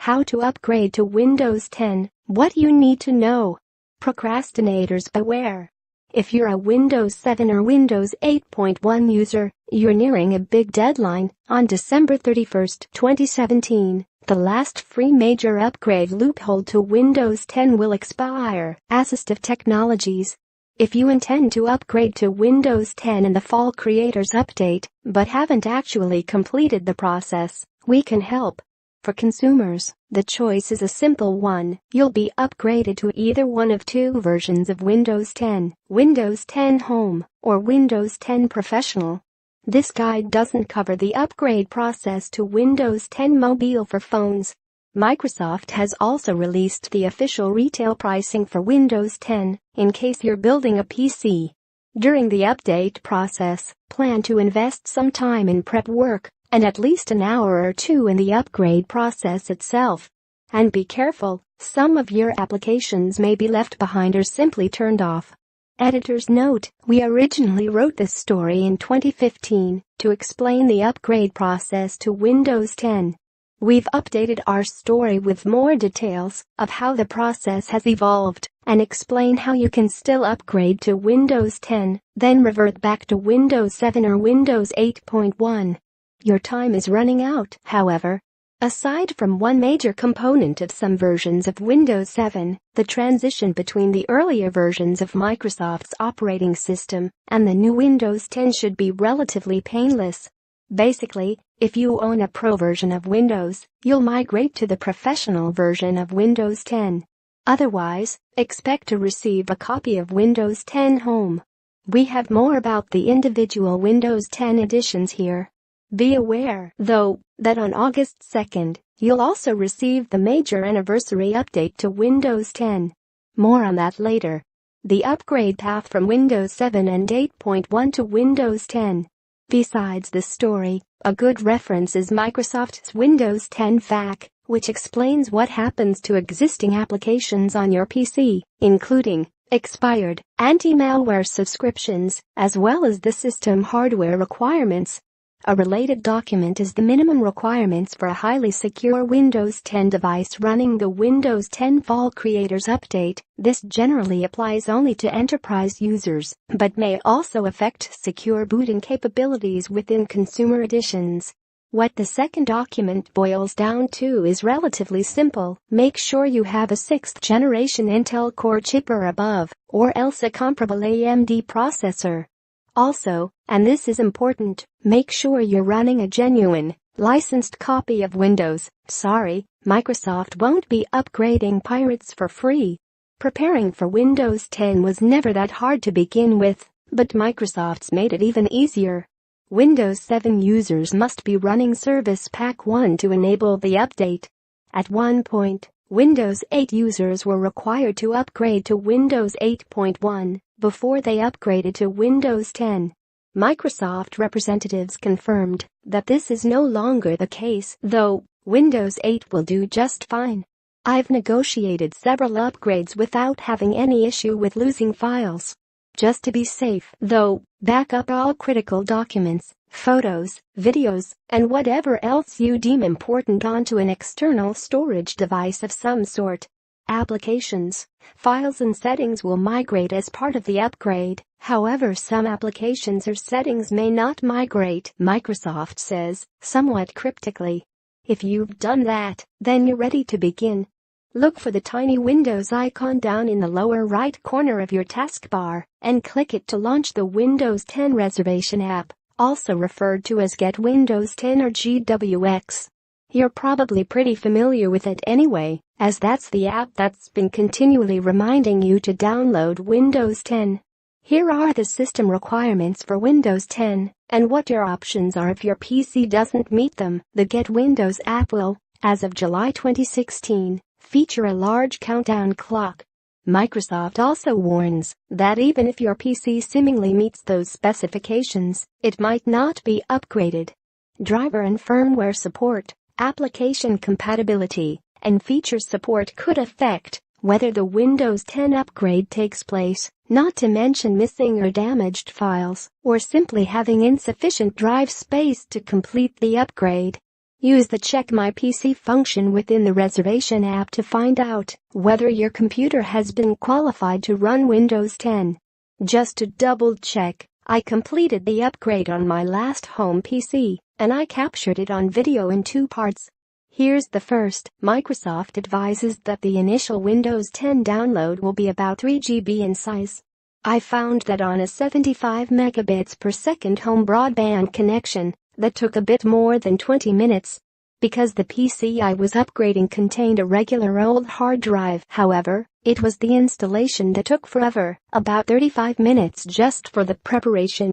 How to upgrade to Windows 10, what you need to know. Procrastinators beware. If you're a Windows 7 or Windows 8.1 user, you're nearing a big deadline. On December 31, 2017, the last free major upgrade loophole to Windows 10 will expire. Assistive Technologies. If you intend to upgrade to Windows 10 in the fall Creators Update, but haven't actually completed the process, we can help. For consumers, the choice is a simple one. You'll be upgraded to either one of two versions of Windows 10, Windows 10 Home or Windows 10 Professional. This guide doesn't cover the upgrade process to Windows 10 Mobile for phones. Microsoft has also released the official retail pricing for Windows 10 in case you're building a PC. During the update process, plan to invest some time in prep work and at least an hour or two in the upgrade process itself. And be careful, some of your applications may be left behind or simply turned off. Editor's note: we originally wrote this story in 2015 to explain the upgrade process to Windows 10. We've updated our story with more details of how the process has evolved and explain how you can still upgrade to Windows 10, then revert back to Windows 7 or Windows 8.1. Your time is running out, however. Aside from one major component of some versions of Windows 7, the transition between the earlier versions of Microsoft's operating system and the new Windows 10 should be relatively painless. Basically, if you own a Pro version of Windows, you'll migrate to the Professional version of Windows 10. Otherwise, expect to receive a copy of Windows 10 Home. We have more about the individual Windows 10 editions here. Be aware, though, that on August 2nd, you'll also receive the major anniversary update to Windows 10. More on that later. The upgrade path from Windows 7 and 8.1 to Windows 10. Besides this story, a good reference is Microsoft's Windows 10 FAQ, which explains what happens to existing applications on your PC, including expired anti-malware subscriptions, as well as the system hardware requirements. A related document is the minimum requirements for a highly secure Windows 10 device running the Windows 10 Fall Creators Update. This generally applies only to enterprise users, but may also affect secure booting capabilities within consumer editions. What the second document boils down to is relatively simple. Make sure you have a 6th generation Intel Core chip or above, or else a comparable AMD processor. Also, and this is important, make sure you're running a genuine, licensed copy of Windows. Sorry, Microsoft won't be upgrading pirates for free. Preparing for Windows 10 was never that hard to begin with, but Microsoft's made it even easier. Windows 7 users must be running Service Pack 1 to enable the update. At one point, Windows 8 users were required to upgrade to Windows 8.1 before they upgraded to Windows 10. Microsoft representatives confirmed that this is no longer the case, though Windows 8 will do just fine. I've negotiated several upgrades without having any issue with losing files. Just to be safe, though, back up all critical documents, photos, videos, and whatever else you deem important onto an external storage device of some sort. Applications, files and settings will migrate as part of the upgrade. However, some applications or settings may not migrate, Microsoft says, somewhat cryptically. If you've done that, then you're ready to begin. Look for the tiny Windows icon down in the lower right corner of your taskbar and click it to launch the Windows 10 reservation app, also referred to as Get Windows 10 or GWX. You're probably pretty familiar with it anyway, as that's the app that's been continually reminding you to download Windows 10. Here are the system requirements for Windows 10 and what your options are if your PC doesn't meet them. The Get Windows app will, as of July 2016, feature a large countdown clock. Microsoft also warns that even if your PC seemingly meets those specifications, it might not be upgraded. Driver and firmware support, application compatibility, and feature support could affect whether the Windows 10 upgrade takes place, not to mention missing or damaged files, or simply having insufficient drive space to complete the upgrade. Use the Check My PC function within the reservation app to find out whether your computer has been qualified to run Windows 10. Just to double check, I completed the upgrade on my last home PC, and I captured it on video in 2 parts. Here's the first. Microsoft advises that the initial Windows 10 download will be about 3 GB in size. I found that on a 75 megabits per second home broadband connection, that took a bit more than 20 minutes. Because the PC I was upgrading contained a regular old hard drive, however, it was the installation that took forever, about 35 minutes just for the preparation.